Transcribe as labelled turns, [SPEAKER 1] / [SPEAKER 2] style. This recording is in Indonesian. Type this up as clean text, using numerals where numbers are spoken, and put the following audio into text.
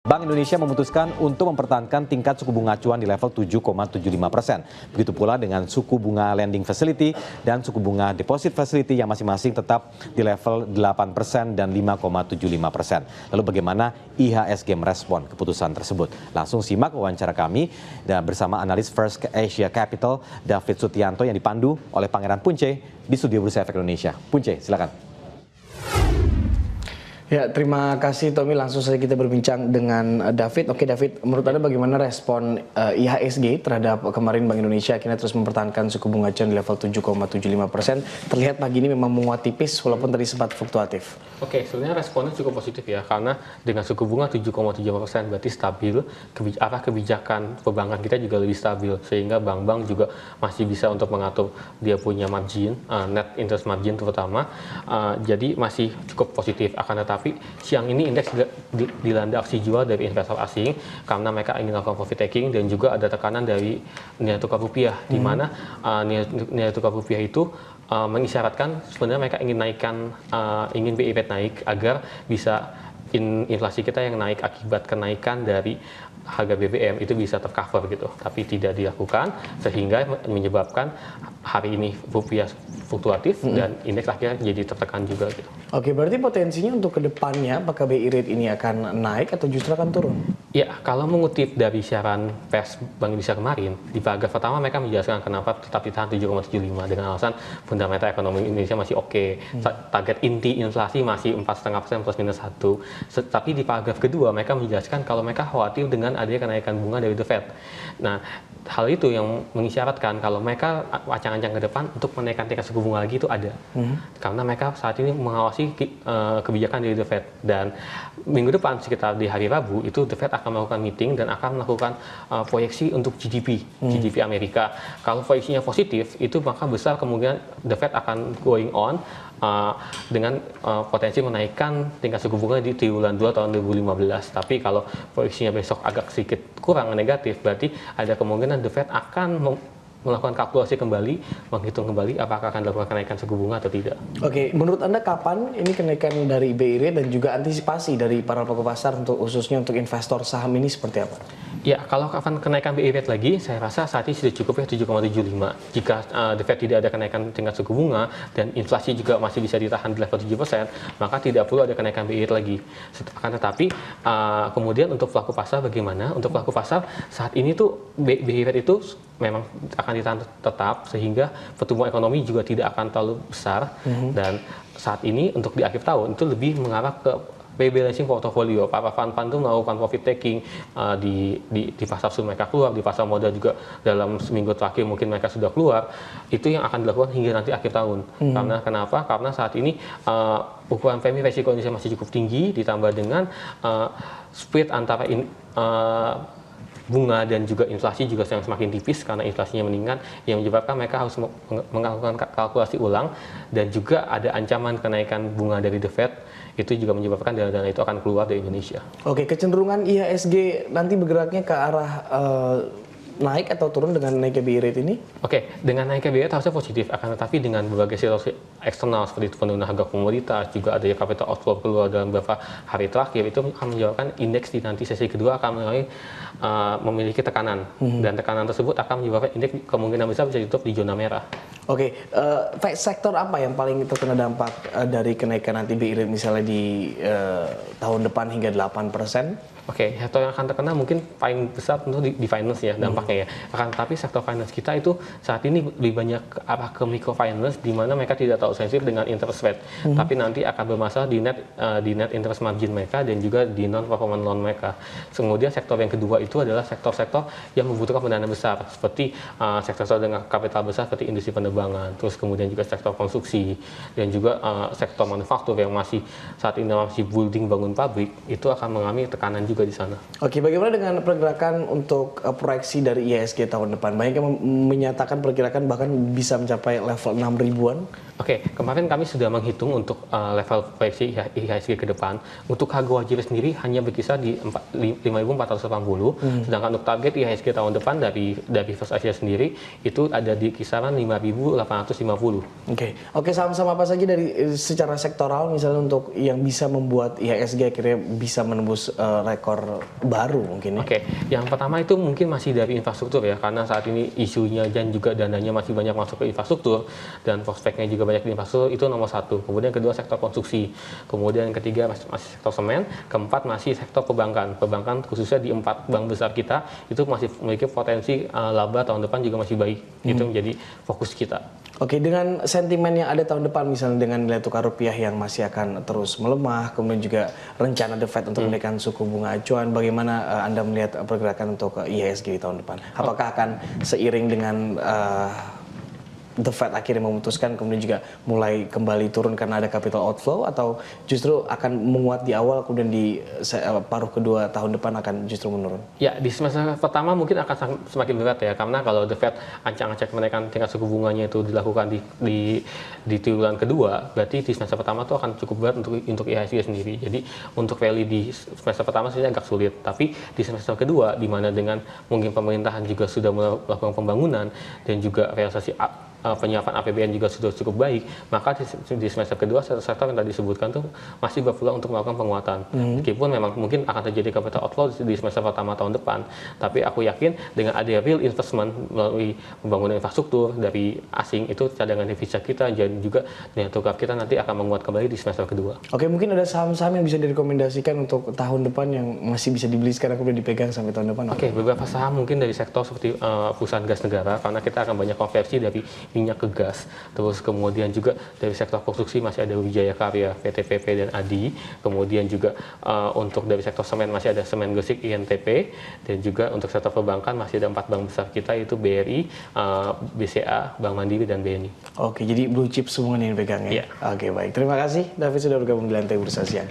[SPEAKER 1] Bank Indonesia memutuskan untuk mempertahankan tingkat suku bunga acuan di level 7,75%. Begitu pula dengan suku bunga lending facility dan suku bunga deposit facility yang masing-masing tetap di level 8% dan 5,75%. Lalu bagaimana IHSG merespon keputusan tersebut? Langsung simak wawancara kami dan bersama analis First Asia Capital David Sutianto yang dipandu oleh Pangeran Punce di Studio Bursa Efek Indonesia. Punce, silakan.
[SPEAKER 2] Ya, terima kasih Tommy. Langsung saja kita berbincang dengan David. Oke David, menurut Anda bagaimana respon IHSG terhadap kemarin Bank Indonesia akhirnya terus mempertahankan suku bunga acuan di level 7,75%. Terlihat pagi ini memang menguat tipis walaupun tadi sempat fluktuatif.
[SPEAKER 3] Oke, sebenarnya responnya cukup positif ya, karena dengan suku bunga 7,75% berarti stabil, arah kebijakan perbankan kita juga lebih stabil, sehingga bank-bank juga masih bisa untuk mengatur dia punya margin, net interest margin terutama, jadi masih cukup positif. Akan tetapi siang ini indeks dilanda aksi jual dari investor asing karena mereka ingin melakukan profit taking dan juga ada tekanan dari nilai tukar rupiah, di mana nilai tukar rupiah itu mengisyaratkan sebenarnya mereka ingin BI Rate naik agar bisa inflasi kita yang naik akibat kenaikan dari harga BBM itu bisa tercover gitu, tapi tidak dilakukan sehingga menyebabkan hari ini rupiah fluktuatif dan indeks akhirnya jadi tertekan juga gitu.
[SPEAKER 2] Oke, berarti potensinya untuk kedepannya apakah BI Rate ini akan naik atau justru akan turun?
[SPEAKER 3] Ya, kalau mengutip dari siaran pers Bank Indonesia kemarin, di paragraf pertama mereka menjelaskan kenapa tetap ditahan 7,75 dengan alasan fundamental ekonomi Indonesia masih oke. Target inti inflasi masih 4,5% plus minus 1. Tapi di paragraf kedua mereka menjelaskan kalau mereka khawatir dengan adanya kenaikan bunga dari The Fed. Nah, hal itu yang mengisyaratkan kalau mereka ancang-ancang ke depan untuk menaikkan tingkat suku bunga lagi itu ada. Karena mereka saat ini mengawasi kebijakan dari The Fed, dan minggu depan sekitar di hari Rabu itu The Fed akan melakukan meeting dan akan melakukan proyeksi untuk GDP Amerika. Kalau proyeksinya positif itu maka besar kemungkinan The Fed akan going on dengan potensi menaikkan tingkat suku bunga di triwulan 2 tahun 2015. Tapi kalau proyeksinya besok agak sedikit kurang negatif, berarti ada kemungkinan The Fed akan melakukan kalkulasi kembali, menghitung kembali apakah akan dilakukan kenaikan suku bunga atau tidak.
[SPEAKER 2] Oke, menurut Anda kapan ini kenaikan dari BI Rate dan juga antisipasi dari para pelaku pasar khususnya untuk investor saham ini seperti apa?
[SPEAKER 3] Ya, kalau kapan kenaikan BI Rate lagi, saya rasa saat ini sudah cukup ya 7,75. Jika The Fed tidak ada kenaikan tingkat suku bunga dan inflasi juga masih bisa ditahan di level 7%, maka tidak perlu ada kenaikan BI Rate lagi. Akan tetapi kemudian untuk pelaku pasar bagaimana? Untuk pelaku pasar saat ini tuh BI Rate itu memang akan ditahan tetap sehingga pertumbuhan ekonomi juga tidak akan terlalu besar, dan saat ini untuk di akhir tahun itu lebih mengarah ke rebalancing portfolio. Para fund-fund itu melakukan profit taking di pasar saham mereka keluar, di pasar modal juga dalam seminggu terakhir mungkin mereka sudah keluar. Itu yang akan dilakukan hingga nanti akhir tahun. Karena kenapa? Karena saat ini ukuran premi resiko Indonesia masih cukup tinggi, ditambah dengan spread antara bunga dan juga inflasi juga semakin tipis karena inflasinya meningkat, yang menyebabkan mereka harus melakukan kalkulasi ulang, dan juga ada ancaman kenaikan bunga dari The Fed. Itu juga menyebabkan dana-dana itu akan keluar dari Indonesia. Oke,
[SPEAKER 2] kecenderungan IHSG nanti bergeraknya ke arah naik atau turun dengan naiknya BI Rate ini? Oke, dengan naiknya BI Rate harusnya positif, akan tetapi dengan berbagai situasi eksternal seperti penurunan harga komoditas, juga adanya capital outflow keluar dalam beberapa hari terakhir, itu akan menyebabkan indeks di nanti sesi kedua akan memiliki tekanan, dan tekanan tersebut akan menyebabkan indeks kemungkinan besar bisa ditutup di zona merah. Oke, sektor apa yang paling terkena dampak dari kenaikan nanti BI Rate misalnya di tahun depan hingga 8%? Oke, sektor yang akan terkena mungkin paling besar tentu di finance ya dampaknya ya. Akan tapi sektor finance kita itu saat ini lebih banyak ke arah ke microfinance, di mana mereka tidak terlalu sensitif dengan interest rate, tapi nanti akan bermasalah di net interest margin mereka dan juga di non performance loan mereka. Kemudian sektor yang kedua itu adalah sektor-sektor yang membutuhkan pendanaan besar, seperti sektor dengan kapital besar seperti industri penerbangan, terus kemudian juga sektor konstruksi, dan juga sektor manufaktur yang masih saat ini masih building bangun pabrik, itu akan mengalami tekanan juga di sana. Oke, bagaimana dengan pergerakan untuk proyeksi dari IHSG tahun depan? Banyak yang menyatakan perkirakan bahkan bisa mencapai level 6 ribuan. Oke, kemarin kami sudah menghitung untuk level proyeksi IHSG ke depan. Untuk harga wajib sendiri hanya berkisar di 5.480, sedangkan untuk target IHSG tahun depan dari First Asia sendiri itu ada di kisaran 5.850. Oke, saham-saham apa saja dari secara sektoral misalnya untuk yang bisa membuat IHSG akhirnya bisa menembus
[SPEAKER 4] sektor baru mungkin ya?
[SPEAKER 2] Oke, yang pertama itu mungkin masih dari infrastruktur ya, karena saat ini isunya dan juga dananya masih banyak masuk ke infrastruktur dan prospeknya juga banyak di infrastruktur, itu nomor satu. Kemudian kedua sektor konstruksi, kemudian ketiga masih sektor semen, keempat masih sektor perbankan. Perbankan khususnya di 4 bank besar kita itu masih memiliki potensi laba tahun depan juga masih baik. Itu menjadi fokus kita.
[SPEAKER 4] Oke, dengan sentimen yang ada tahun depan, misalnya dengan nilai tukar rupiah yang masih akan terus melemah, kemudian juga rencana The Fed untuk menaikkan suku bunga acuan, bagaimana Anda melihat pergerakan untuk IHSG di tahun depan? Apakah akan seiring dengan The Fed akhirnya memutuskan kemudian juga mulai kembali turun karena ada capital outflow, atau justru akan menguat di awal kemudian di paruh kedua tahun depan akan justru menurun?
[SPEAKER 2] Ya, di semester pertama mungkin akan semakin berat ya, karena kalau The Fed ancang-ancang menaikkan tingkat suku bunganya itu dilakukan di triwulan kedua, berarti di semester pertama itu akan cukup berat untuk IHSG sendiri. Jadi untuk rally di semester pertama sebenarnya agak sulit, tapi di semester kedua, di mana dengan mungkin pemerintahan juga sudah melakukan pembangunan dan juga realisasi penyiapan APBN juga sudah cukup baik, maka di semester kedua sektor yang tadi disebutkan tuh masih berpeluang untuk melakukan penguatan. Meskipun memang mungkin akan terjadi capital outflow di semester pertama tahun depan, tapi aku yakin dengan ada real investment melalui pembangunan infrastruktur dari asing, itu cadangan devisa kita dan juga nilai tukar kita nanti akan menguat kembali di semester kedua.
[SPEAKER 4] Oke, mungkin ada saham-saham yang bisa direkomendasikan untuk tahun depan yang masih bisa dibeli sekarang kemudian dipegang sampai tahun depan?
[SPEAKER 2] Oke, beberapa saham mungkin dari sektor seperti perusahaan gas negara, karena kita akan banyak konversi dari minyak ke gas. Terus kemudian juga dari sektor konstruksi masih ada Wijaya Karya, PT PP dan ADI. Kemudian juga untuk dari sektor semen masih ada Semen Gresik, INTP. Dan juga untuk sektor perbankan masih ada 4 bank besar kita, yaitu BRI, BCA, Bank Mandiri, dan BNI.
[SPEAKER 4] Oke, jadi blue chip semua nih yang pegang ya?
[SPEAKER 2] Iya.
[SPEAKER 4] Oke, baik. Terima kasih David sudah bergabung di Lantai Bursa Siang.